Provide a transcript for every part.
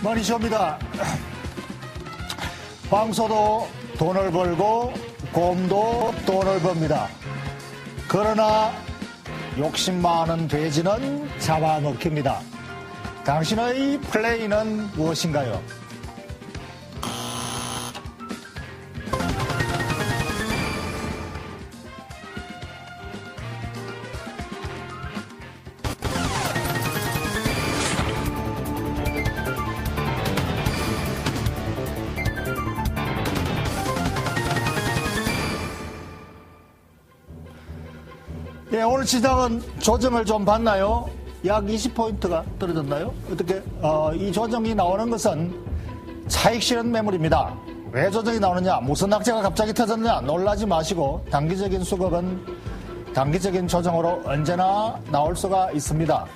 머니쇼입니다. 황소도 돈을 벌고 곰도 돈을 법니다. 그러나 욕심 많은 돼지는 잡아먹힙니다. 당신의 플레이는 무엇인가요? 네, 오늘 시장은 조정을 좀 받나요? 약 20포인트가 떨어졌나요? 어떻게 이 조정이 나오는 것은 차익 실현 매물입니다. 왜 조정이 나오느냐? 무슨 악재가 갑자기 터졌느냐? 놀라지 마시고 단기적인 수급은 단기적인 조정으로 언제나 나올 수가 있습니다.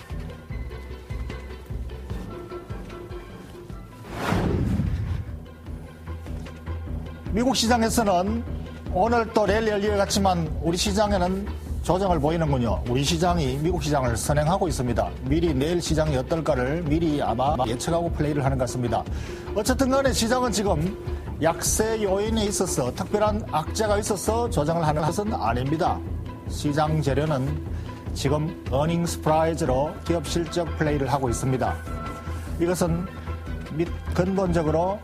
미국 시장에서는 오늘 또 랠리 열릴 같지만 우리 시장에는 조정을 보이는군요. 우리 시장이 미국 시장을 선행하고 있습니다. 미리 내일 시장이 어떨까를 미리 아마 예측하고 플레이를 하는 것 같습니다. 어쨌든 간에 시장은 지금 약세 요인에 있어서 특별한 악재가 있어서 조정을 하는 것은 아닙니다. 시장 재료는 지금 어닝 스프라이즈로 기업 실적 플레이를 하고 있습니다. 이것은 근본적으로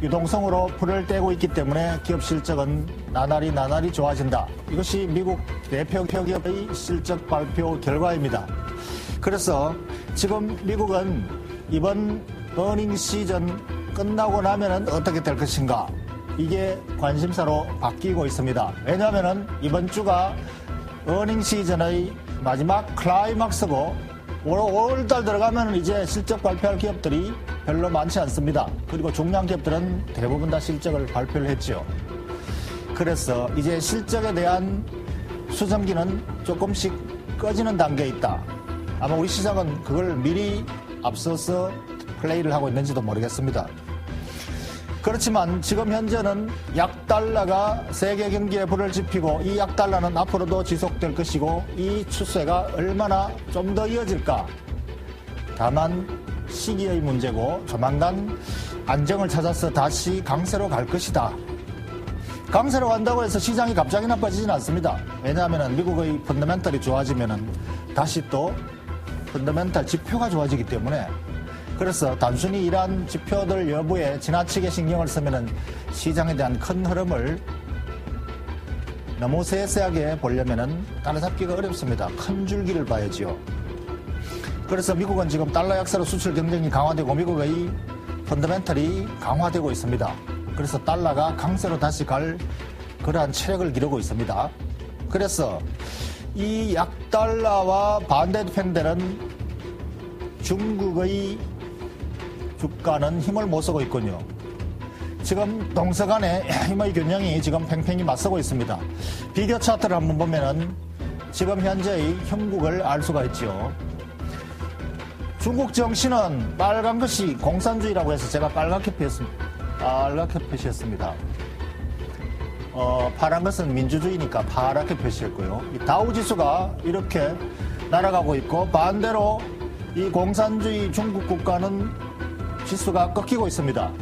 유동성으로 불을 떼고 있기 때문에 기업 실적은 나날이 좋아진다. 이것이 미국 대표 기업의 실적 발표 결과입니다. 그래서 지금 미국은 이번 어닝 시즌 끝나고 나면은 어떻게 될 것인가, 이게 관심사로 바뀌고 있습니다. 왜냐하면은 이번 주가 어닝 시즌의 마지막 클라이막스고 5월달 들어가면 이제 실적 발표할 기업들이 별로 많지 않습니다. 그리고 중량 기업들은 대부분 다 실적을 발표를 했죠. 그래서 이제 실적에 대한 수정기는 조금씩 꺼지는 단계에 있다. 아마 우리 시장은 그걸 미리 앞서서 플레이를 하고 있는지도 모르겠습니다. 그렇지만 지금 현재는 약달러가 세계 경기에 불을 지피고 이 약달러는 앞으로도 지속될 것이고 이 추세가 얼마나 좀 더 이어질까. 다만 시기의 문제고 조만간 안정을 찾아서 다시 강세로 갈 것이다. 강세로 간다고 해서 시장이 갑자기 나빠지진 않습니다. 왜냐하면 미국의 펀더멘털이 좋아지면 다시 또 펀더멘털 지표가 좋아지기 때문에, 그래서 단순히 이러한 지표들 여부에 지나치게 신경을 쓰면 시장에 대한 큰 흐름을 너무 세세하게 보려면 따라잡기가 어렵습니다. 큰 줄기를 봐야지요. 그래서 미국은 지금 달러 약세로 수출 경쟁이 강화되고 미국의 펀더멘털이 강화되고 있습니다. 그래서 달러가 강세로 다시 갈 그러한 체력을 기르고 있습니다. 그래서 이 약달러와 반대편되는 중국의 주가는 힘을 못 쓰고 있군요. 지금 동서간의 힘의 균형이 지금 팽팽히 맞서고 있습니다. 비교 차트를 한번 보면은 지금 현재의 형국을 알 수가 있죠. 중국 정신은 빨간 것이 공산주의라고 해서 제가 빨갛게 표시했습니다. 파란 것은 민주주의니까 파랗게 표시했고요. 이 다우지수가 이렇게 날아가고 있고 반대로 이 공산주의 중국 국가는 지수가 꺾이고 있습니다.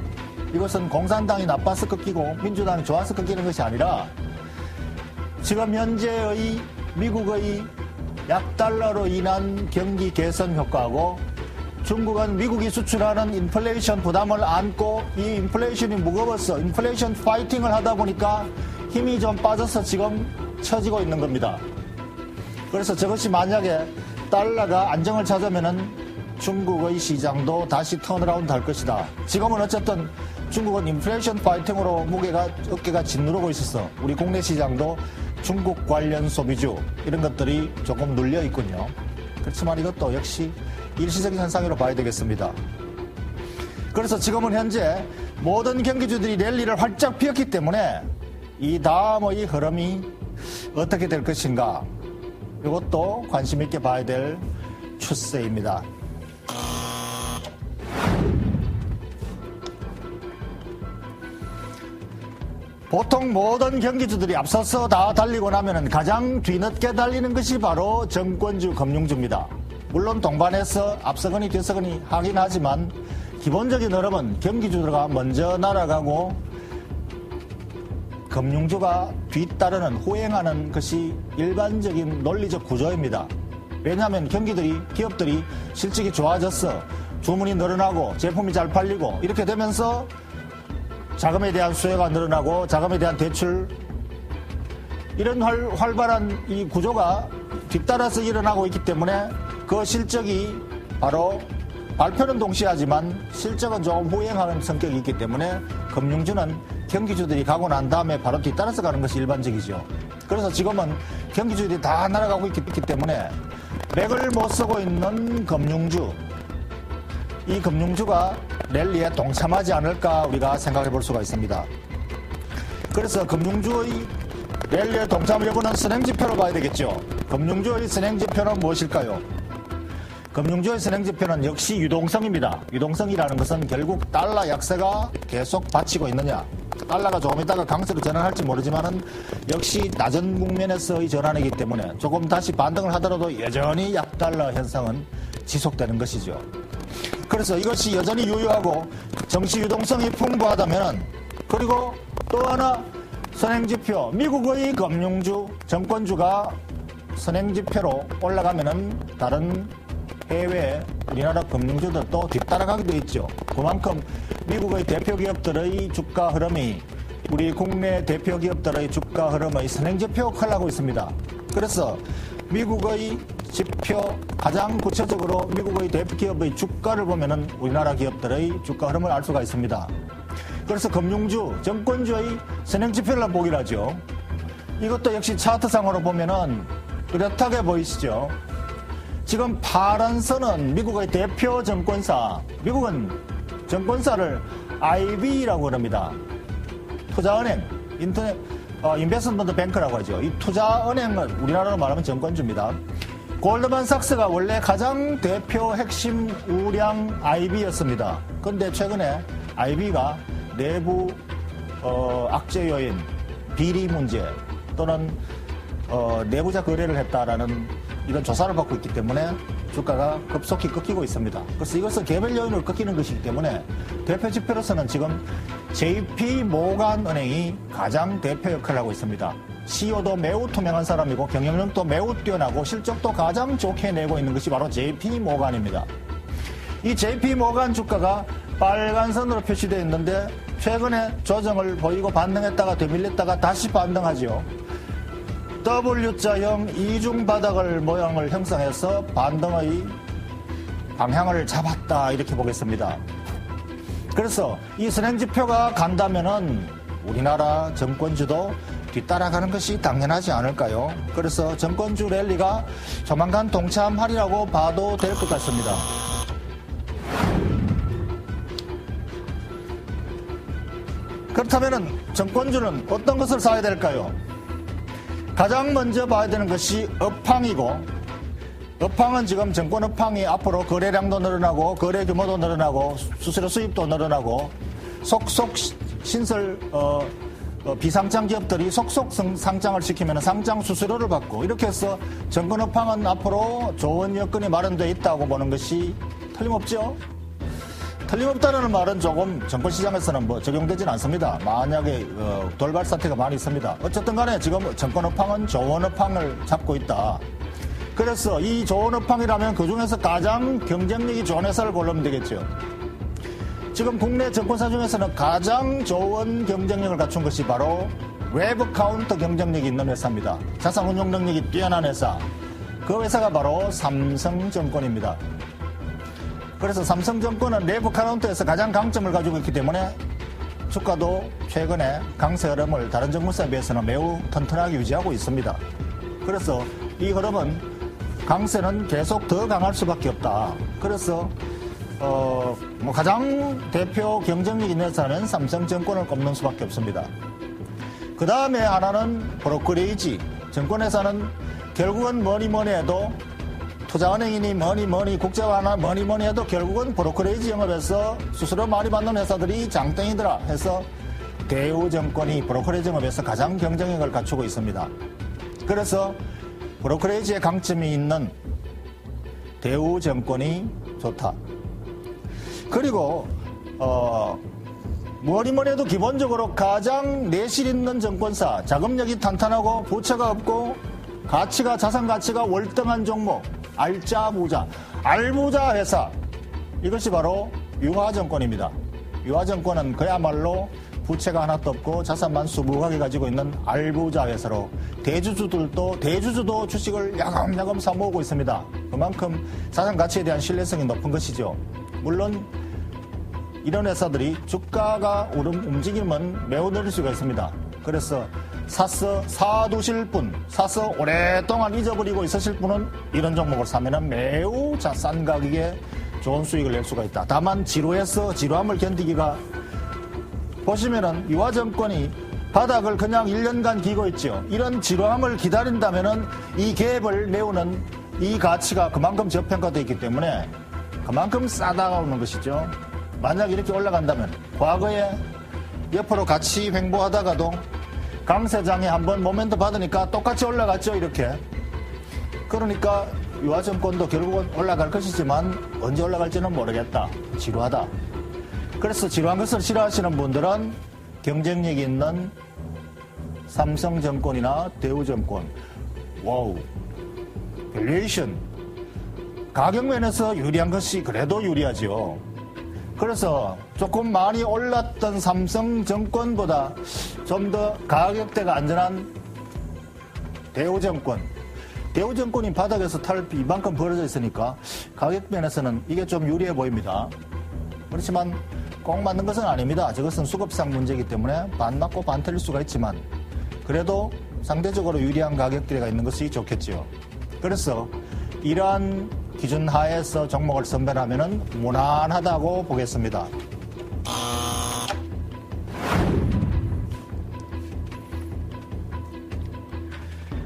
이것은 공산당이 나빠서 꺾이고 민주당이 좋아서 꺾이는 것이 아니라 지금 현재의 미국의 약달러로 인한 경기 개선 효과하고 중국은 미국이 수출하는 인플레이션 부담을 안고 이 인플레이션이 무거워서 인플레이션 파이팅을 하다 보니까 힘이 좀 빠져서 지금 처지고 있는 겁니다. 그래서 저것이 만약에 달러가 안정을 찾으면은 중국의 시장도 다시 턴어라운드 할 것이다. 지금은 어쨌든 중국은 인플레이션 파이팅으로 어깨가 짓누르고 있어서 우리 국내 시장도 중국 관련 소비주 이런 것들이 조금 눌려 있군요. 그렇지만 이것도 역시 일시적인 현상으로 봐야 되겠습니다. 그래서 지금은 현재 모든 경기주들이 랠리를 활짝 피웠기 때문에 이 다음의 흐름이 어떻게 될 것인가, 이것도 관심 있게 봐야 될 추세입니다. 보통 모든 경기주들이 앞서서 다 달리고 나면 가장 뒤늦게 달리는 것이 바로 정권주, 금융주입니다. 물론 동반해서 앞서거니 뒤서거니 하긴 하지만 기본적인 흐름은 경기주가 먼저 날아가고 금융주가 뒤따르는 후행하는 것이 일반적인 논리적 구조입니다. 왜냐하면 기업들이 실적이 좋아졌어. 주문이 늘어나고 제품이 잘 팔리고 이렇게 되면서 자금에 대한 수요가 늘어나고 자금에 대한 대출 이런 활발한 이 구조가 뒤따라서 일어나고 있기 때문에 그 실적이 바로 발표는 동시하지만 실적은 조금 후행하는 성격이 있기 때문에 금융주는 경기주들이 가고 난 다음에 바로 뒤따라서 가는 것이 일반적이죠. 그래서 지금은 경기주들이 다 날아가고 있기 때문에 맥을 못 쓰고 있는 금융주, 이 금융주가 랠리에 동참하지 않을까 우리가 생각해 볼 수가 있습니다. 그래서 금융주의 랠리에 동참 여부는 선행지표로 봐야 되겠죠. 금융주의 선행지표는 무엇일까요? 금융주의 선행지표는 역시 유동성입니다. 유동성이라는 것은 결국 달러 약세가 계속 받치고 있느냐, 달러가 조금 있다가 강세로 전환할지 모르지만은 역시 낮은 국면에서의 전환이기 때문에 조금 다시 반등을 하더라도 여전히 약달러 현상은 지속되는 것이죠. 그래서 이것이 여전히 유효하고 정시 유동성이 풍부하다면은, 그리고 또 하나 선행지표, 미국의 금융주, 정권주가 선행지표로 올라가면은 다른 해외 우리나라 금융주들도 뒤따라가게 돼 있죠. 그만큼 미국의 대표 기업들의 주가 흐름이 우리 국내 대표 기업들의 주가 흐름의 선행지표 역할을 하고 있습니다. 그래서 미국의 지표, 가장 구체적으로 미국의 대표 기업의 주가를 보면은 우리나라 기업들의 주가 흐름을 알 수가 있습니다. 그래서 금융주, 정권주의 선행지표를 보기로 하죠. 이것도 역시 차트상으로 보면은 뚜렷하게 보이시죠. 지금 파란 선은 미국의 대표 정권사, 미국은 정권사를 IB라고 합니다. 투자은행, 인베스트먼트 뱅크라고 하죠. 이 투자은행은 우리나라로 말하면 정권주입니다. 골드만삭스가 원래 가장 대표 핵심 우량 IB였습니다. 그런데 최근에 IB가 내부 악재 요인, 비리 문제 또는 내부자 거래를 했다라는 이런 조사를 받고 있기 때문에 주가가 급속히 꺾이고 있습니다. 그래서 이것은 개별 요인으로 꺾이는 것이기 때문에 대표 지표로서는 지금 JP 모간 은행이 가장 대표 역할을 하고 있습니다. CEO도 매우 투명한 사람이고 경영력도 매우 뛰어나고 실적도 가장 좋게 내고 있는 것이 바로 JP 모간입니다. 이 JP 모간 주가가 빨간 선으로 표시되어 있는데 최근에 조정을 보이고 반등했다가 되밀렸다가 다시 반등하죠. W자형 이중 바닥을 모양을 형성해서 반등의 방향을 잡았다, 이렇게 보겠습니다. 그래서 이 선행지표가 간다면은 우리나라 정권주도 뒤따라가는 것이 당연하지 않을까요? 그래서 정권주 랠리가 조만간 동참하리라고 봐도 될 것 같습니다. 그렇다면은 정권주는 어떤 것을 사야 될까요? 가장 먼저 봐야 되는 것이 업황이고, 업황은 지금 정권 업황이 앞으로 거래량도 늘어나고 거래 규모도 늘어나고 수수료 수입도 늘어나고 속속 신설 비상장 기업들이 속속 상장을 시키면 상장 수수료를 받고, 이렇게 해서 정권 업황은 앞으로 좋은 여건이 마련되어 있다고 보는 것이 틀림없죠. 틀림없다는 말은 조금 정권시장에서는 적용되진 않습니다. 만약에 돌발 사태가 많이 있습니다. 어쨌든 간에 지금 정권 업황은 좋은 업황을 잡고 있다. 그래서 이 좋은 업황이라면 그중에서 가장 경쟁력이 좋은 회사를 고르면 되겠죠. 지금 국내 정권사 중에서는 가장 좋은 경쟁력을 갖춘 것이 바로 외부 카운터 경쟁력이 있는 회사입니다. 자산 운용 능력이 뛰어난 회사. 그 회사가 바로 삼성증권입니다. 그래서 삼성증권은 내부 카운터에서 가장 강점을 가지고 있기 때문에 주가도 최근에 강세 흐름을 다른 정권사에 비해서는 매우 튼튼하게 유지하고 있습니다. 그래서 이 흐름은 강세는 계속 더 강할 수밖에 없다. 그래서 가장 대표 경쟁력 있는 회사는 삼성증권을 꼽는 수밖에 없습니다. 그 다음에 하나는 브로커리지. 증권회사는 결국은 뭐니 해도 투자은행이니 뭐니 국제화나 뭐니 해도 결국은 브로커리지 영업에서 수수료 많이 받는 회사들이 장땡이더라 해서 대우증권이 브로커리지 영업에서 가장 경쟁력을 갖추고 있습니다. 그래서 브로커리지의 강점이 있는 대우증권이 좋다. 그리고 뭐니 해도 기본적으로 가장 내실 있는 정권사, 자금력이 탄탄하고 부채가 없고 가치가 자산 가치가 월등한 종목, 알짜부자, 알부자 회사, 이것이 바로 유화정권입니다. 유화정권은 그야말로 부채가 하나도 없고 자산만 수북하게 가지고 있는 알부자 회사로 대주주도 주식을 야금야금 사모으고 있습니다. 그만큼 자산 가치에 대한 신뢰성이 높은 것이죠. 물론 이런 회사들이 주가가 움직임은 매우 느릴 수가 있습니다. 그래서 사두실 분, 사서 오랫동안 잊어버리고 있으실 분은 이런 종목을 사면은 매우 싼 가격에 좋은 수익을 낼 수가 있다. 다만 지루함을 견디기가, 보시면은 유화정권이 바닥을 그냥 1년간 기고 있죠. 이런 지루함을 기다린다면은 이 갭을 메우는 이 가치가 그만큼 저평가되어 있기 때문에 그만큼 싸다가 오는 것이죠. 만약 이렇게 올라간다면, 과거에 옆으로 같이 횡보하다가도 강세장에 한번 모멘트 받으니까 똑같이 올라갔죠, 이렇게. 그러니까 유화정권도 결국은 올라갈 것이지만 언제 올라갈지는 모르겠다. 지루하다. 그래서 지루한 것을 싫어하시는 분들은 경쟁력이 있는 삼성증권이나 대우증권, 와우, 밸류에이션, 가격 면에서 유리한 것이 그래도 유리하죠. 그래서 조금 많이 올랐던 삼성증권보다 좀 더 가격대가 안전한 대우증권이 바닥에서 탈피 이만큼 벌어져 있으니까 가격 면에서는 이게 좀 유리해 보입니다. 그렇지만 꼭 맞는 것은 아닙니다. 저것은 수급상 문제이기 때문에 반 맞고 반 틀릴 수가 있지만 그래도 상대적으로 유리한 가격대가 있는 것이 좋겠죠. 그래서 이러한 기준 하에서 종목을 선별하면 무난하다고 보겠습니다.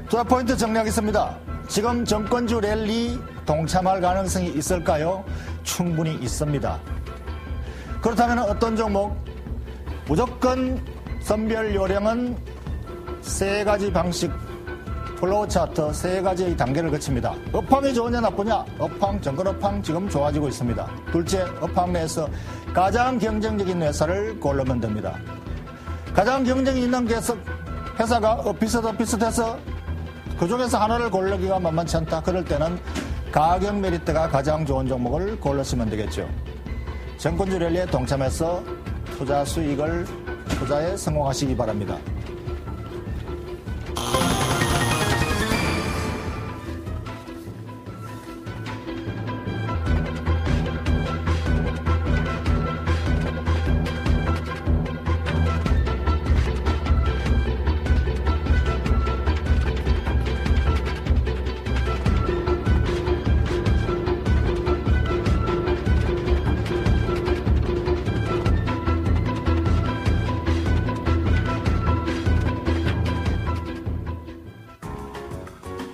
자, 포인트 정리하겠습니다. 지금 정권주 랠리 동참할 가능성이 있을까요? 충분히 있습니다. 그렇다면 어떤 종목? 무조건 선별 요령은 세 가지 방식, 플로우 차트 세 가지의 단계를 거칩니다. 업황이 좋으냐 나쁘냐? 정권 업황 지금 좋아지고 있습니다. 둘째, 업황 내에서 가장 경쟁적인 회사를 고르면 됩니다. 가장 경쟁이 있는 회사가 비슷해서 그중에서 하나를 고르기가 만만치 않다. 그럴 때는 가격 메리트가 가장 좋은 종목을 고르시면 되겠죠. 정권주 랠리에 동참해서 투자에 성공하시기 바랍니다.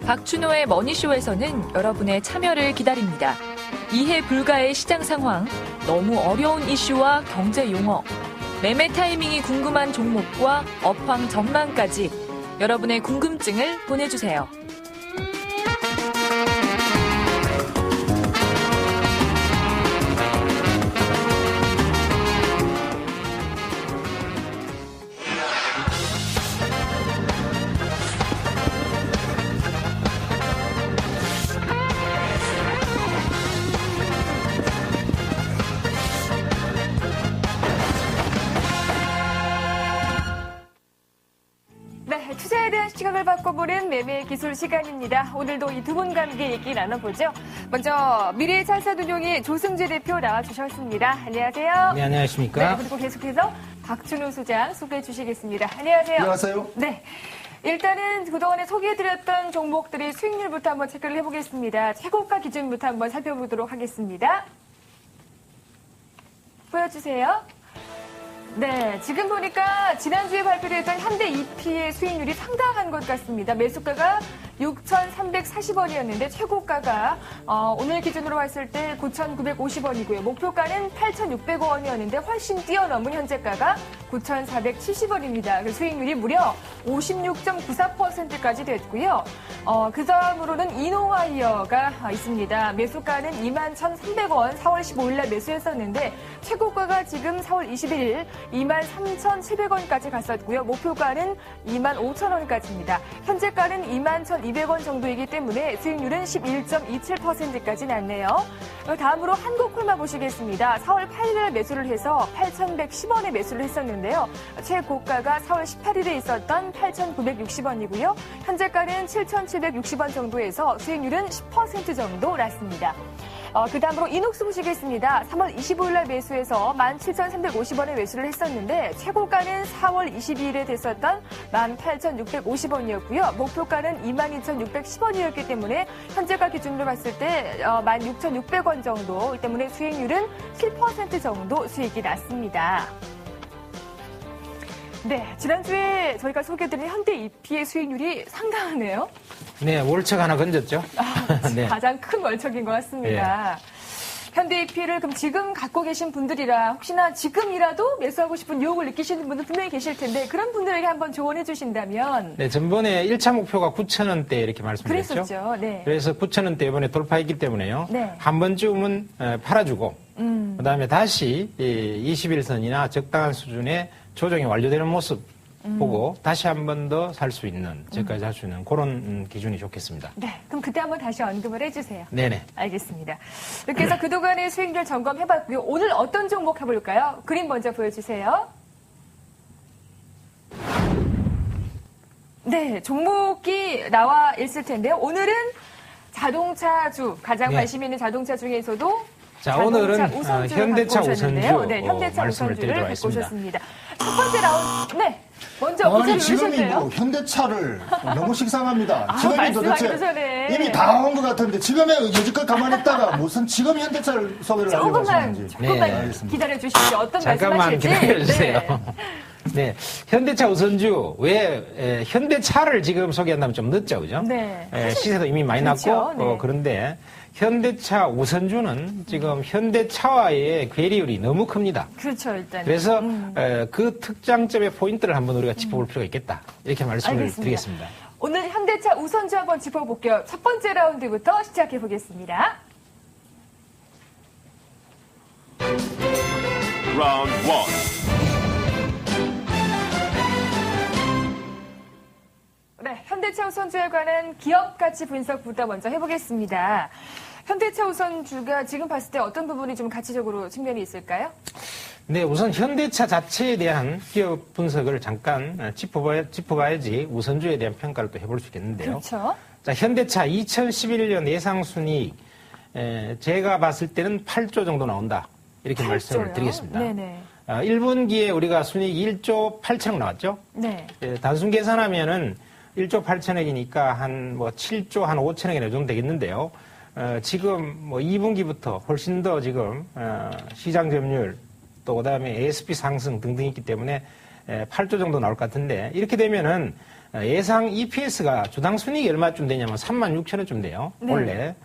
박준호의 머니쇼에서는 여러분의 참여를 기다립니다. 이해 불가의 시장 상황, 너무 어려운 이슈와 경제 용어, 매매 타이밍이 궁금한 종목과 업황 전망까지 여러분의 궁금증을 보내주세요. 투자에 대한 시각을 바꿔보는 매매 기술 시간입니다. 오늘도 이 두 분과 함께 얘기 나눠보죠. 먼저 미래의 찰사운용의 조승재 대표 나와주셨습니다. 안녕하세요. 네, 안녕하십니까. 네, 그리고 계속해서 박준호 소장 소개해 주시겠습니다. 안녕하세요. 안녕하세요. 네. 일단은 그동안에 소개해드렸던 종목들의 수익률부터 한번 체크를 해보겠습니다. 최고가 기준부터 한번 살펴보도록 하겠습니다. 보여주세요. 네, 지금 보니까 지난주에 발표됐던 현대 EP의 수익률이 상당한 것 같습니다. 매수가가 6,340원이었는데 최고가가 오늘 기준으로 봤을 때 9,950원이고요. 목표가는 8,600원이었는데 훨씬 뛰어넘은 현재가가 9,470원입니다. 그 수익률이 무려 56.94%까지 됐고요. 그 다음으로는 이노와이어가 있습니다. 매수가는 21,300원 4월 15일 날 매수했었는데 최고가가 지금 4월 21일 23,700원까지 갔었고요. 목표가는 25,000원까지입니다. 현재가는 21,200원 정도이기 때문에 수익률은 11.27%까지 났네요. 다음으로 한국콜마 보시겠습니다. 4월 8일에 매수를 해서 8,110원에 매수를 했었는데요. 최고가가 4월 18일에 있었던 8,960원이고요. 현재가는 7,760원 정도에서 수익률은 10% 정도 났습니다. 그 다음으로 이녹스 보시겠습니다. 3월 25일 날 매수해서 17,350원에 매수를 했었는데 최고가는 4월 22일에 됐었던 18,650원이었고요. 목표가는 22,610원이었기 때문에 현재가 기준으로 봤을 때 16,600원 정도 때문에 수익률은 7% 정도 수익이 났습니다. 네, 지난주에 저희가 소개해드린 현대 EP의 수익률이 상당하네요. 네, 월척 하나 건졌죠. 네. 가장 큰 월척인 것 같습니다. 현대 EP를 그럼 지금 갖고 계신 분들이라 혹시나 지금이라도 매수하고 싶은 유혹을 느끼시는 분들 분명히 계실 텐데 그런 분들에게 한번 조언해 주신다면. 네, 전번에 1차 목표가 9,000원대 이렇게 말씀드렸죠. 그랬었죠. 네. 그래서 9,000원대 이번에 돌파했기 때문에요. 네. 한 번쯤은 팔아주고 그다음에 다시 21선이나 적당한 수준의 조정이 완료되는 모습 보고 다시 한 번 더 살 수 있는, 저까지 할 수 있는 그런 기준이 좋겠습니다. 네, 그럼 그때 한번 다시 언급을 해주세요. 네네. 알겠습니다. 이렇게 해서 그동안의 수익률 점검해봤고요. 오늘 어떤 종목 해볼까요? 그림 먼저 보여주세요. 네, 종목이 나와 있을 텐데요. 오늘은 자동차주, 가장 네. 관심 있는 자동차 중에서도 자, 오늘은 현대차 우선주. 네, 우선주 현대차 말씀을 우선주를 드리도록 갖고 하겠습니다. 오셨습니다. 첫 번째 라운드, 네, 먼저 아니, 의자를 지금이 누르셨네요. 뭐 현대차를 너무 식상합니다. 지금이 말씀하기도 도대체 전에. 이미 다 온 것 같은데 지금에 여지껏 가만히 있다가 무슨 지금 현대차를 소개를 하려고 조금만 하시는지. 네, 기다려 기다려주십시오. 어떤 잠깐만 말씀하실지. 기다려주세요. 네. 네, 현대차 우선주, 왜 현대차를 지금 소개한다면 좀 늦죠, 그죠? 네. 시세도 이미 많이 그렇죠. 났고, 네. 그런데 현대차 우선주는 지금 현대차와의 괴리율이 너무 큽니다. 그렇죠, 일단. 그래서 그 특장점의 포인트를 한번 우리가 짚어볼 필요가 있겠다. 이렇게 말씀을 알겠습니다. 드리겠습니다. 오늘 현대차 우선주 한번 짚어볼게요. 첫 번째 라운드부터 시작해 보겠습니다. Round 1. 네, 현대차 우선주에 관한 기업 가치 분석부터 먼저 해보겠습니다. 현대차 우선주가 지금 봤을 때 어떤 부분이 좀 가치적으로 측면이 있을까요? 네, 우선 현대차 자체에 대한 기업 분석을 잠깐 짚어봐야지 우선주에 대한 평가를 또 해볼 수 있겠는데요. 그렇죠. 자, 현대차 2011년 예상순이익, 제가 봤을 때는 8조 정도 나온다. 이렇게 말씀을 드리겠습니다. 네네. 1분기에 우리가 순이익 1조 8천억 나왔죠? 네. 단순 계산하면은 1조 8천억이니까 한 7조 한 5천억이나 정도 되겠는데요. 지금 2분기부터 훨씬 더 지금 시장 점유율 또 그다음에 ASP 상승 등등 있기 때문에 8조 정도 나올 것 같은데 이렇게 되면은 예상 EPS가 주당 순이익이 얼마쯤 되냐면 36,000원쯤 돼요. 네. 원래.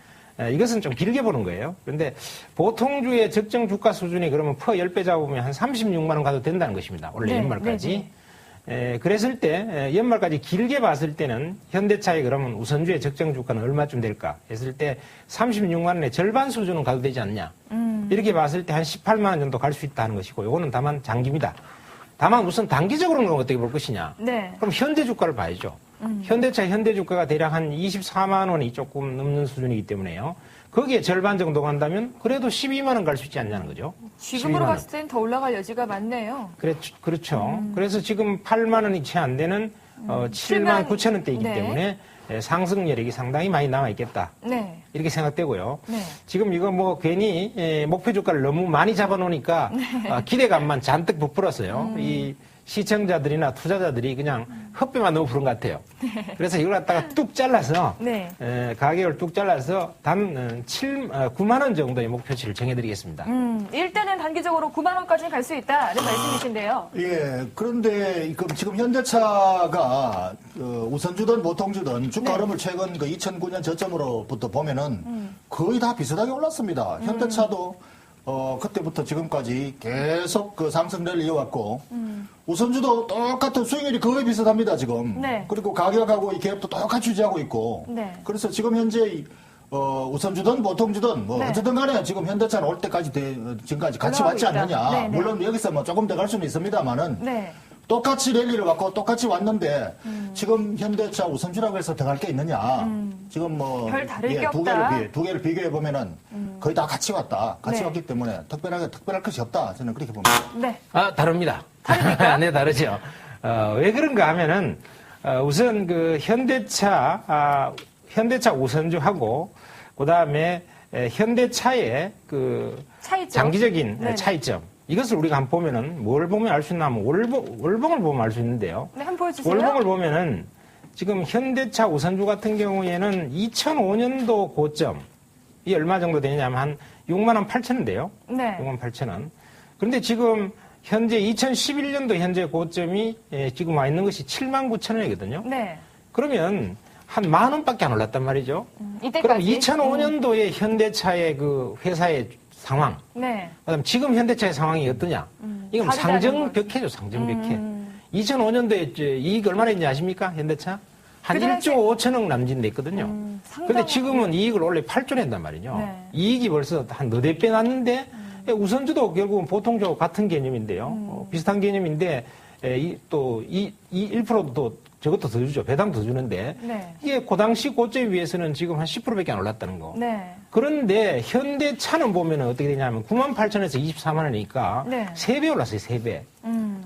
이것은 좀 길게 보는 거예요. 그런데 보통주의 적정 주가 수준이 그러면 퍼 10배 잡으면 한 36만 원 가도 된다는 것입니다. 원래 네, 연말까지. 그랬을 때 연말까지 길게 봤을 때는 현대차의 그러면 우선주의 적정 주가는 얼마쯤 될까 했을 때 36만 원의 절반 수준은 가도 되지 않냐. 이렇게 봤을 때 한 18만 원 정도 갈 수 있다는 것이고 이거는 다만 장기입니다. 다만 우선 단기적으로는 어떻게 볼 것이냐. 네. 그럼 현대 주가를 봐야죠. 현대차 현대 주가가 대략 한 24만 원이 조금 넘는 수준이기 때문에요. 거기에 절반 정도 간다면 그래도 12만 원 갈 수 있지 않냐는 거죠. 지금으로 12만 원. 봤을 땐 더 올라갈 여지가 많네요. 그렇죠. 그래서 지금 8만 원이 채 안 되는 7만 9천 원대이기 네. 때문에 상승 여력이 상당히 많이 남아 있겠다. 네. 이렇게 생각되고요. 네. 지금 이거 괜히 목표 주가를 너무 많이 잡아놓으니까 기대감만 잔뜩 부풀었어요. 이 시청자들이나 투자자들이 그냥 헛배만 너무 부른 것 같아요. 그래서 이걸 갖다가 뚝 잘라서 네. 가격을 뚝 잘라서 단 9만 원 정도의 목표치를 정해드리겠습니다. 일단은 단기적으로 9만 원까지는 갈 수 있다는 말씀이신데요. 예, 그런데 지금 현대차가 우선주든 보통주든 주가 네. 흐름을 최근 그 2009년 저점으로부터 보면은 거의 다 비슷하게 올랐습니다. 현대차도 그때부터 지금까지 계속 그 상승세를 이어왔고, 우선주도 똑같은 수익률이 거의 비슷합니다, 지금. 네. 그리고 가격하고 이 갭도 똑같이 유지하고 있고. 네. 그래서 지금 현재 우선주든 보통주든 뭐 네. 어쨌든 간에 지금 현대차는 올 때까지 지금까지 같이 왔지 올라가고 있다. 않느냐. 네, 네. 물론 여기서 뭐 조금 더 갈 수는 있습니다만은 네. 똑같이 랠리를 받고 똑같이 왔는데 지금 현대차 우선주라고 해서 더 갈 게 있느냐. 지금 뭐 별 다를 게 없다. 두 개를 비교해 보면은 거의 다 같이 왔다. 같이 네. 왔기 때문에 특별할 것이 없다. 저는 그렇게 봅니다. 네. 다릅니다. 네, 다르죠. 왜 그런가 하면은, 우선 그 현대차 우선주하고, 그 다음에 현대차의 그 차이점. 장기적인 네네. 차이점. 이것을 우리가 한번 보면은 뭘 보면 알 수 있나 하면 월봉을 보면 알 수 있는데요. 네, 한번 보여주세요. 월봉을 보면은 지금 현대차 우선주 같은 경우에는 2005년도 고점, 이 얼마 정도 되냐면 한 6만 8천원인데요. 네. 6만 8천원. 그런데 지금 현재 2011년도 현재 고점이 지금 와 있는 것이 7만 9천원이거든요. 네. 그러면 한 만 원밖에 안 올랐단 말이죠. 이때까지. 그럼 2005년도에 현대차의 그 회사의 상황, 네. 그다음 지금 현대차의 상황이 어떠냐? 이건 다르다는 상정벽해죠, 상정벽해. 2005년도에 이익 얼마나 있는지 아십니까? 현대차? 한 그 당시- 1조 5천억 남짓 냈거든요. 상당- 근데 지금은 이익을 원래 8조 낸단 말이죠. 네. 이익이 벌써 한 너댓 배 났는데 우선주도 결국은 보통주와 같은 개념인데요. 비슷한 개념인데 또 1%도 저것도 더 주죠. 배당 더 주는데 네. 이게 그 당시 고점에 비해서는 지금 한 10%밖에 안 올랐다는 거. 네. 그런데 현대차는 보면은 어떻게 되냐면 9만 8천에서 24만 원이니까 네. 3배 올랐어요, 3배.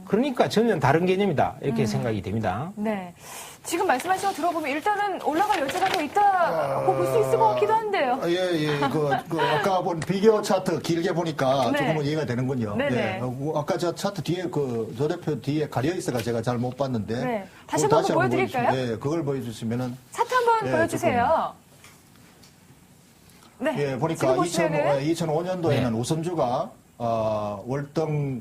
그러니까 전혀 다른 개념이다. 이렇게 생각이 됩니다. 네. 지금 말씀하신 거 들어보면 일단은 올라갈 여지가 더 있다고 볼 수 있을 것 같기도 한데요. 예. 그 아까 본 비교 차트 길게 보니까 네. 조금은 이해가 되는군요. 네네. 예. 아까 저 차트 뒤에 조 대표 뒤에 가려 있어가 제가 잘 못 봤는데. 네. 다시 그거 한번 보여드릴까요? 예, 그걸 보여주시면은. 차트 한번 예, 보여주세요. 네. 예, 보니까 지금 보시면은 2005년도에는 우선주가 월등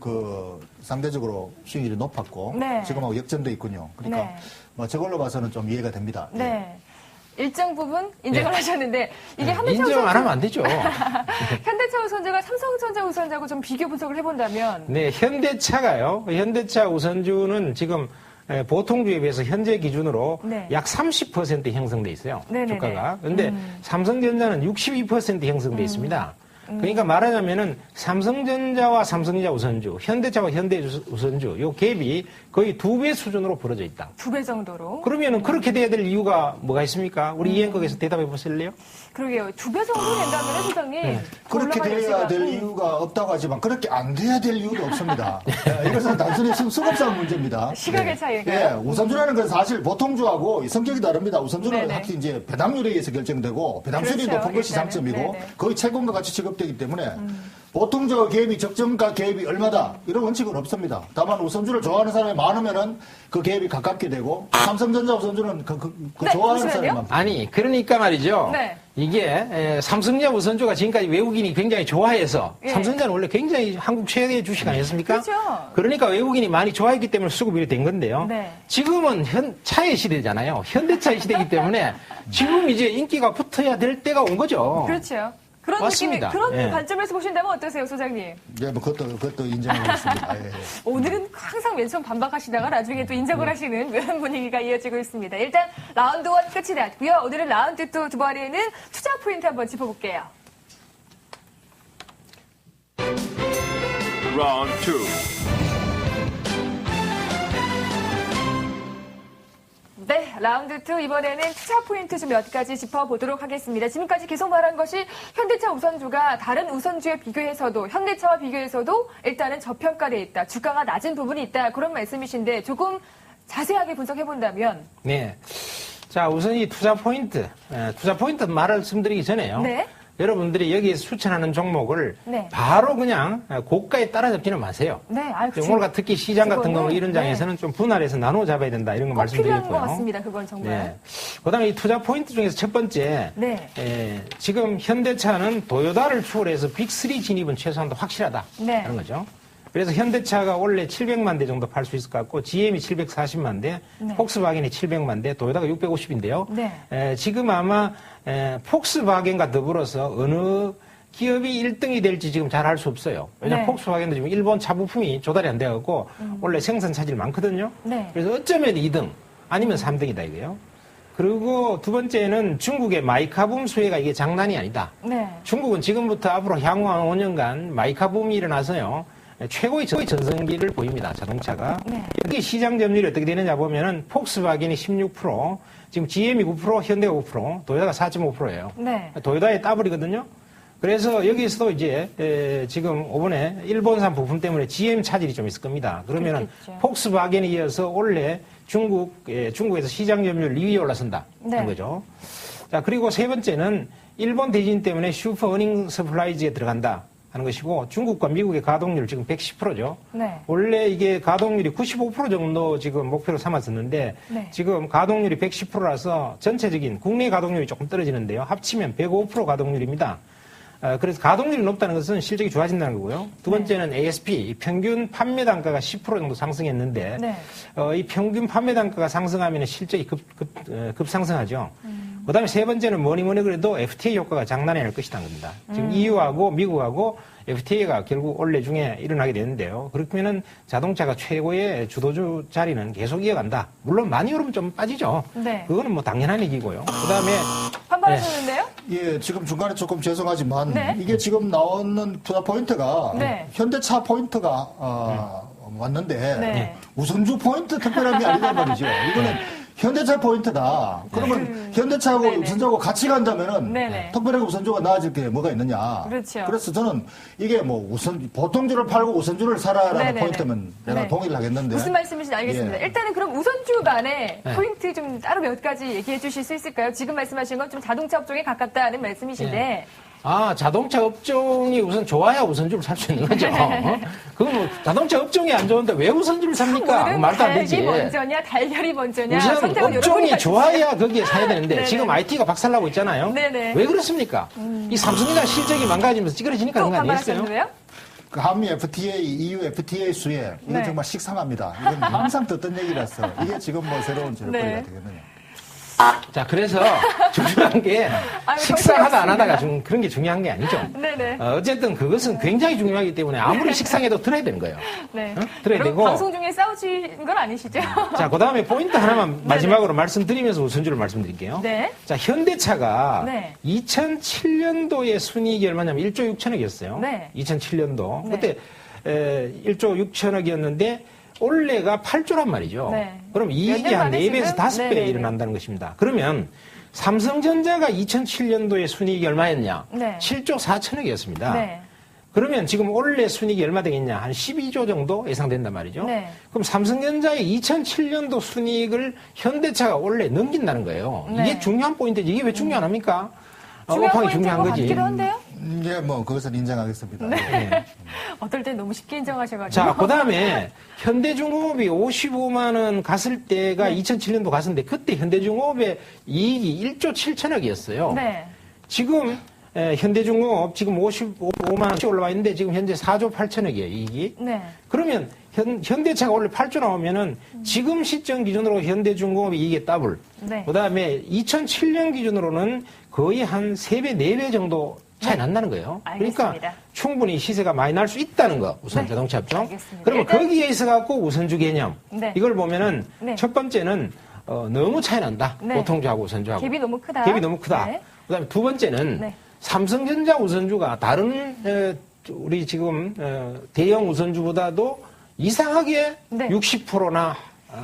상대적으로 수익률이 높았고 네. 지금하고 역전돼 있군요. 그러니까 네. 뭐 저걸로 봐서는 좀 이해가 됩니다. 예. 네. 일정 부분 인정을 네. 하셨는데 이게 현대차 인정 안 하면 안 되죠. 현대차 우선주가 삼성전자 우선주하고 좀 비교 분석을 해본다면 네, 현대차가요. 현대차 우선주는 지금 보통주에 비해서 현재 기준으로 네. 약 30% 형성돼 있어요. 네네네. 주가가. 근데 삼성전자는 62% 형성돼 있습니다. 그러니까 말하자면은 삼성전자와 삼성전자 우선주, 현대차와 현대 우선주, 요 갭이 거의 2배 수준으로 벌어져 있다. 2배 정도로. 그러면은 그렇게 돼야 될 이유가 뭐가 있습니까? 우리 이행국에서 대답해 보실래요? 그러게요. 2배 정도 된다면 소장님. 네. 그렇게 올라갈 돼야 여지가- 될 이유가 없다고 하지만 그렇게 안 돼야 될 이유도 없습니다. 예, 이것은 단순히 수급상 문제입니다. 시각의 예. 차이인가요? 예, 우선주라는 건 사실 보통주하고 성격이 다릅니다. 우선주는 네네. 확실히 이제 배당률에 의해서 결정되고 배당률이 그렇죠, 높은 것이 일단은. 장점이고 네네. 거의 채권과 같이 취급되기 때문에 보통주와 갭이 적정가 갭이 얼마다 이런 원칙은 없습니다. 다만 우선주를 좋아하는 사람이 많으면은 그 갭이 가깝게 되고 삼성전자 우선주는 네, 좋아하는 잠시만요. 사람만 아니, 그러니까 말이죠. 네. 이게 삼성전자 우선주가 지금까지 외국인이 굉장히 좋아해서 예. 삼성전자는 원래 굉장히 한국 최대의 주식 아니었습니까? 그렇죠. 그러니까 외국인이 많이 좋아했기 때문에 수급이 된 건데요. 네. 지금은 차의 시대잖아요. 현대차의 시대이기 때문에 지금 이제 인기가 붙어야 될 때가 온 거죠. 그렇죠. 그런 맞습니다. 느낌이, 그런 예. 관점에서 보신다면 어떠세요, 소장님? 예, 뭐 그것도 인정하겠습니다. 예, 예. 오늘은 항상 맨 처음 반박하시다가 나중에 또 인정을 하시는 그런 분위기가 이어지고 있습니다. 일단 라운드 1 끝이 났고요. 오늘은 라운드 2 두 번에는 투자 포인트 한번 짚어볼게요. Round 2. 네, 라운드 2 이번에는 투자 포인트 좀 몇 가지 짚어보도록 하겠습니다. 지금까지 계속 말한 것이 현대차 우선주가 다른 우선주에 비교해서도 현대차와 비교해서도 일단은 저평가돼 있다. 주가가 낮은 부분이 있다. 그런 말씀이신데 조금 자세하게 분석해본다면 네. 자, 우선 이 투자 포인트 말씀드리기 전에요. 네. 여러분들이 여기에서 추천하는 종목을 네. 바로 그냥 고가에 따라잡지는 마세요. 네, 그치. 오늘 특히 시장 같은 그거는, 경우 이런 장에서는 좀 분할해서 나눠 잡아야 된다 이런 거 꼭 필요한 말씀드리고요. 것 같습니다. 그건 정말. 네. 그다음에 이 투자 포인트 중에서 첫 번째, 네. 지금 현대차는 도요타를 추월해서 빅3 진입은 최소한도 확실하다 네. 하는 거죠. 그래서 현대차가 원래 700만 대 정도 팔 수 있을 것 같고 GM이 740만 대, 네. 폭스바겐이 700만 대, 도요타가 650인데요. 네. 지금 아마 폭스바겐과 더불어서 어느 기업이 1등이 될지 지금 잘 알 수 없어요. 왜냐하면 네. 폭스바겐도 지금 일본 차 부품이 조달이 안 돼갖고 원래 생산 차질 많거든요. 네. 그래서 어쩌면 2등 아니면 3등이다 이거예요. 그리고 두 번째는 중국의 마이카붐 수혜가 이게 장난이 아니다. 네. 중국은 지금부터 앞으로 향후 한 5년간 마이카붐이 일어나서요. 최고의 전성기를 보입니다. 자동차가. 네. 여기 시장 점유율이 어떻게 되느냐 보면은 폭스바겐이 16%, 지금 GM이 9%, 현대가 9%, 도요타가 4.5%예요. 네. 도요타의 더블이거든요. 그래서 여기서도 이제 지금 이번에 일본산 부품 때문에 GM 차질이 좀 있을 겁니다. 그러면은 그렇겠죠. 폭스바겐에 이어서 올해 중국에서 시장 점유율 2위에 올라선다 네. 하는 거죠. 자, 그리고 세 번째는 일본 대진 때문에 슈퍼 어닝 서플라이즈에 들어간다 하는 것이고, 중국과 미국의 가동률 지금 110%죠. 네. 원래 이게 가동률이 95% 정도 지금 목표로 삼았었는데, 네. 지금 가동률이 110%라서 전체적인 국내 가동률이 조금 떨어지는데요. 합치면 105% 가동률입니다. 그래서 가동률이 높다는 것은 실적이 좋아진다는 거고요. 두 번째는 ASP, 평균 판매 단가가 10% 정도 상승했는데, 네. 이 평균 판매 단가가 상승하면 실적이 급상승하죠. 그 다음에 세 번째는 뭐니 그래도 FTA 효과가 장난이 아닐 것이라는 겁니다. 지금 EU하고 미국하고 FTA가 결국 올해 중에 일어나게 되는데요. 그렇다면은 자동차가 최고의 주도주 자리는 계속 이어간다. 물론 많이 오르면 좀 빠지죠. 네. 그거는 뭐 당연한 얘기고요. 그 다음에 반발하셨는데요? 예, 지금 중간에 조금 죄송하지만 네. 이게 지금 나오는 투자 포인트가 네. 현대차 포인트가 왔는데 네. 우선주 포인트 특별한 게 아니란 말이죠. 이거는 현대차 포인트다. 그러면 현대차하고 네네. 우선주하고 같이 간다면은 네네. 특별하게 우선주가 나아질 게 뭐가 있느냐. 그렇죠. 그래서 저는 이게 뭐 보통주를 팔고 우선주를 사라라는 네네네. 포인트면 내가 네. 동의를 하겠는데. 무슨 말씀이신지 알겠습니다. 예. 일단은 그럼 우선주 간에 네. 포인트 좀 따로 몇 가지 얘기해 주실 수 있을까요? 지금 말씀하신 건 좀 자동차 업종에 가깝다는 말씀이신데. 자동차 업종이 우선 좋아야 우선주를 살 수 있는 거죠. 그건 뭐 자동차 업종이 안 좋은데 왜 우선주를 삽니까? 오늘은 말도 안 되지. 닭이 먼저냐, 달걀이 먼저냐, 우선 선택은 업종이 여러분이 좋아야 거기에 사야 되는데 네네. 지금 IT가 박살나고 있잖아요. 네네. 왜 그렇습니까? 이 삼성전자 실적이 망가지면서 찌그러지니까 또 그런 거 아니겠어요? 반발하셨는데요? 그 한미 FTA, EU FTA 수혜 이건 네. 정말 식상합니다. 이건 항상 듣던 얘기라서 이게 지금 뭐 새로운 절거리가 네. 되겠느냐. 자, 그래서 중요한 게 아유, 식상하다 안 하다가 정신없습니다. 좀 그런 게 중요한 게 아니죠. 네네. 어쨌든 그것은 굉장히 중요하기 때문에 아무리 식상해도 들어야 되는 거예요. 네. 들어야 여러분, 되고. 방송 중에 싸우신 건 아니시죠? 자, 그 다음에 포인트 하나만 마지막으로 말씀드리면서 우선주를 말씀드릴게요. 네. 자, 현대차가 네. 2007년도에 순이익이 얼마냐면 1조 6천억이었어요. 네. 2007년도. 네. 그때 1조 6천억이었는데 올해가 8조란 말이죠. 네. 그럼 이익이 년 한 만에 4배에서 지금? 5배 네네네. 일어난다는 것입니다. 그러면 삼성전자가 2007년도에 순이익이 얼마였냐? 네. 7조 4천억이었습니다. 네. 그러면 지금 올해 순이익이 얼마 되겠냐? 한 12조 정도 예상된단 말이죠. 네. 그럼 삼성전자의 2007년도 순이익을 현대차가 원래 넘긴다는 거예요. 네. 이게 중요한 포인트지. 이게 왜 중요 안 합니까? 중요한 업황이 포인트인 중요한 것 거지. 같기도 한데요? 예, 뭐 그것은 인정하겠습니다. 네. 어떨 땐 너무 쉽게 인정하셔가지고. 자, 그 다음에 현대중공업이 55만 원 갔을 때가 네. 2007년도 갔었는데 그때 현대중공업의 이익이 1조 7천억이었어요. 네. 지금 현대중공업 지금 55만 원씩 올라와 있는데 지금 현재 4조 8천억이에요, 이익이. 네. 그러면 현대차가 원래 8조 나오면은 지금 시점 기준으로 현대중공업이 이게 더블. 네. 그다음에 2007년 기준으로는 거의 한 3배, 4배 정도 차이 난다는 거예요. 알겠습니다. 그러니까 충분히 시세가 많이 날 수 있다는 거. 우선 네. 자동차 업종. 알겠습니다. 그러면 일단- 거기에 있어 갖고 우선주 개념. 네. 이걸 보면은 네. 첫 번째는 너무 차이 난다. 네. 보통주하고 우선주하고. 갭이 너무 크다. 갭이 너무 크다. 네. 그다음에 두 번째는 네. 삼성전자 우선주가 다른 우리 지금 대형 우선주보다도 이상하게 네. 60%나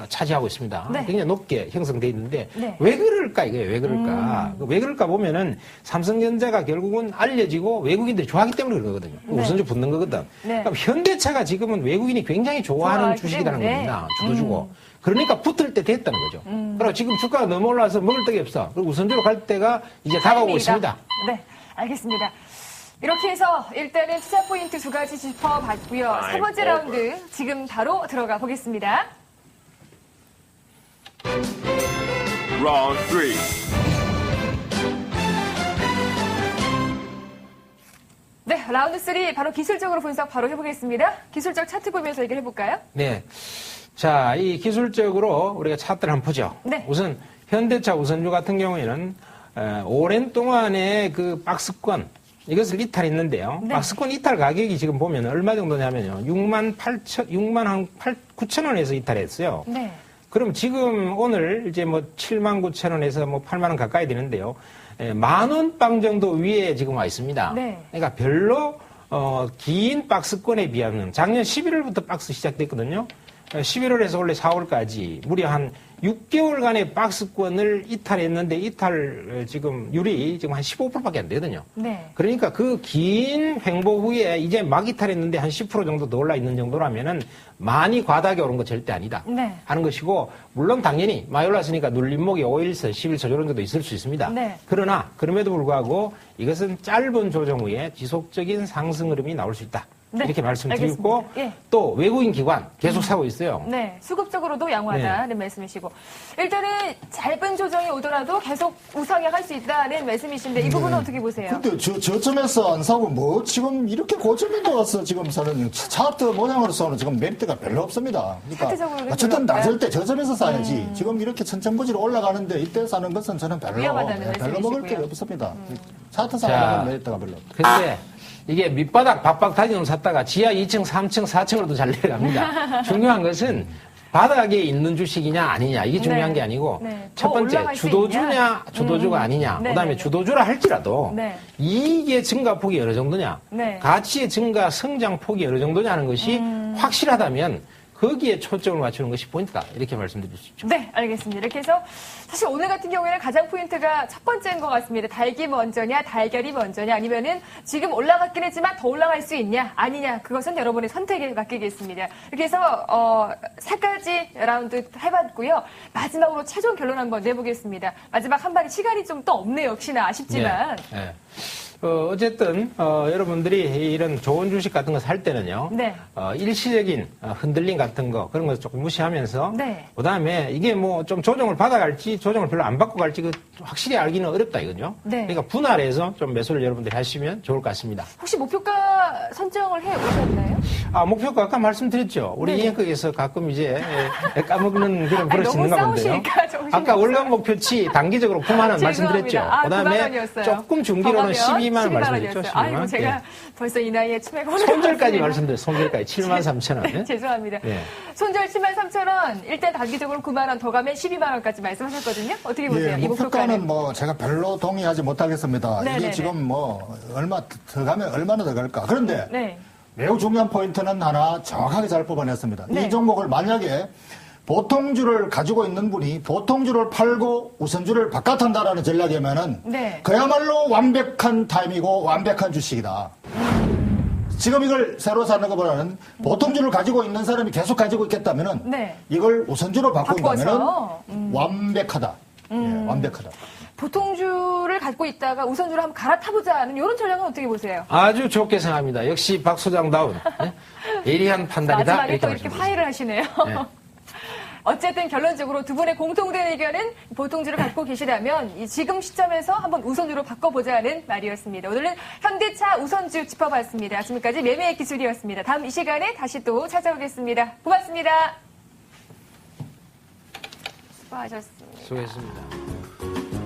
차지하고 있습니다. 네. 굉장히 높게 형성돼 있는데 네. 왜 그럴까 이거예요. 왜 그럴까? 왜 그럴까 보면은 삼성전자가 결국은 알려지고 외국인들이 좋아하기 때문에 그런 거거든요. 네. 우선주 붙는 거거든. 네. 그럼 현대차가 지금은 외국인이 굉장히 좋아하는 좋아하기 주식이라는 때문에. 겁니다. 주도주고. 그러니까 붙을 때 됐다는 거죠. 그리고 지금 주가가 너무 올라와서 먹을 데가 없어. 그리고 우선주로 갈 때가 이제 다가오고 타이밍이다. 있습니다. 네. 알겠습니다. 이렇게 해서 일단은 투자 포인트 2가지 짚어봤고요. 세 번째 라운드 지금 바로 들어가 보겠습니다. Round 3. 네, 라운드 3 바로 기술적으로 분석 바로 해보겠습니다. 기술적 차트 보면서 얘기를 해볼까요? 네. 자, 이 기술적으로 우리가 차트를 한번 보죠. 네. 우선 현대차 우선주 같은 경우에는 오랜 동안의 그 박스권 이것을 이탈했는데요. 네. 박스권 이탈 가격이 지금 보면 얼마 정도냐면요. 68,900원에서 이탈했어요. 네. 그럼 지금 오늘 이제 뭐 79,000원에서 뭐 8만원 가까이 되는데요. 10,000원 정도 위에 지금 와 있습니다. 네. 그러니까 별로 긴 박스권에 비하면 작년 11월부터 박스 시작됐거든요. 11월에서 원래 4월까지 무려 한 6개월간의 박스권을 이탈했는데 이탈 지금 율이 지금 한 15%밖에 안 되거든요. 네. 그러니까 그 긴 횡보 후에 이제 막 이탈했는데 한 10% 정도 더 올라 있는 정도라면은 많이 과다하게 오른 거 절대 아니다 네. 하는 것이고, 물론 당연히 많이 올랐으니까 눌림목이 5일선, 10일선 이런 정도 있을 수 있습니다. 네. 그러나 그럼에도 불구하고 이것은 짧은 조정 후에 지속적인 상승 흐름이 나올 수 있다. 네, 이렇게 말씀드리고 알겠습니다. 예. 또 외국인 기관 계속 사고 있어요. 네, 수급적으로도 양호하다는 말씀이시고, 일단은 짧은 조정이 오더라도 계속 우상향할 수 있다는 말씀이신데 이 부분은 어떻게 보세요? 근데 저점에서 안 사고 뭐 지금 이렇게 고점인데 와서 지금 사는 차트 모양으로서는 지금 매입대가 별로 없습니다. 차트적으로는 그러니까 어쨌든 별로 낮을 때 저점에서 사야지. 지금 이렇게 천천부지로 올라가는데 이때 사는 것은 저는 별로 위험하다는 별로 먹을 게 말씀이시고요. 없습니다. 차트 자. 사면 매입대가 별로 없습니다. 근데 이게 밑바닥 박박다지 좀 샀다가 지하 2층, 3층, 4층으로도 잘 내려갑니다. 중요한 것은 바닥에 있는 주식이냐 아니냐 이게 중요한 네. 게 아니고 네. 첫 더 번째 올라갈 수 주도주냐 주도주가 아니냐, 네, 그다음에 네, 네. 주도주라 할지라도 네. 이익의 증가폭이 어느 정도냐, 네. 가치의 증가 성장폭이 어느 정도냐 하는 것이 확실하다면 거기에 초점을 맞추는 것이 포인트다, 이렇게 말씀드릴 수 있죠. 네, 알겠습니다. 이렇게 해서 사실 오늘 같은 경우에는 가장 포인트가 첫 번째인 것 같습니다. 닭이 먼저냐, 달걀이 먼저냐, 아니면은 지금 올라갔긴 했지만 더 올라갈 수 있냐, 아니냐, 그것은 여러분의 선택에 맡기겠습니다. 이렇게 해서 세 가지 라운드 해봤고요. 마지막으로 최종 결론 한번 내보겠습니다. 마지막 한 발이 시간이 좀 또 없네요. 역시나 아쉽지만. 네. 어쨌든 여러분들이 이런 좋은 주식 같은 거 살 때는요. 네. 일시적인 흔들림 같은 거 그런 거 조금 무시하면서 네. 그다음에 이게 뭐 좀 조정을 받아갈지 조정을 별로 안 받고 갈지 그 확실히 알기는 어렵다 이거죠. 네. 그러니까 분할해서 좀 매수를 여러분들이 하시면 좋을 것 같습니다. 혹시 목표가 설정을 해 오셨나요? 목표가 아까 말씀드렸죠. 우리 네네. 이행국에서 가끔 이제 까먹는 그런 버릇이 너무 있는가 본데요. 싸우시니까 정신이 아까 없어요. 월간 목표치 단기적으로 9만 원 말씀드렸죠. 죄송합니다. 그다음에 9만 원이었어요. 조금 중기로는 12만 원 말씀드렸죠. 12만 원. 아이고, 제가 예. 벌써 이 나이에 치매가 손절까지 올라왔습니다. 말씀드려요. 손절까지 7만 3천 원. 죄송합니다. 예. 손절 73,000원, 일단 단기적으로 9만 원 더 가면 12만 원까지 말씀하셨거든요. 어떻게 보세요? 예, 이 목표가는 뭐 제가 별로 동의하지 못하겠습니다. 네네네. 이게 지금 뭐 얼마 더 가면 얼마나 더 갈까? 그런데 네. 매우 중요한 포인트는 하나 정확하게 잘 뽑아냈습니다. 네. 이 종목을 만약에 보통주를 가지고 있는 분이 보통주를 팔고 우선주를 바깥한다라는 전략이면은 네. 그야말로 완벽한 타임이고 완벽한 주식이다. 지금 이걸 새로 사는 것보다는 보통주를 가지고 있는 사람이 계속 가지고 있겠다면은 네. 이걸 우선주로 바꾼다면은 바꿔서, 완벽하다. 예, 완벽하다. 보통주를 갖고 있다가 우선주를 한번 갈아타보자는 이런 전략은 어떻게 보세요? 아주 좋게 생각합니다. 역시 박 소장다운 예리한 판단이다. 마지막에 또 이렇게 말씀드립니다. 화해를 하시네요. 네. 어쨌든 결론적으로 두 분의 공통된 의견은 보통주를 갖고 계시다면 이 지금 시점에서 한번 우선주로 바꿔보자는 말이었습니다. 오늘은 현대차 우선주 짚어봤습니다. 지금까지 매매의 기술이었습니다. 다음 이 시간에 다시 또 찾아오겠습니다. 고맙습니다. 수고하셨습니다. 수고했습니다.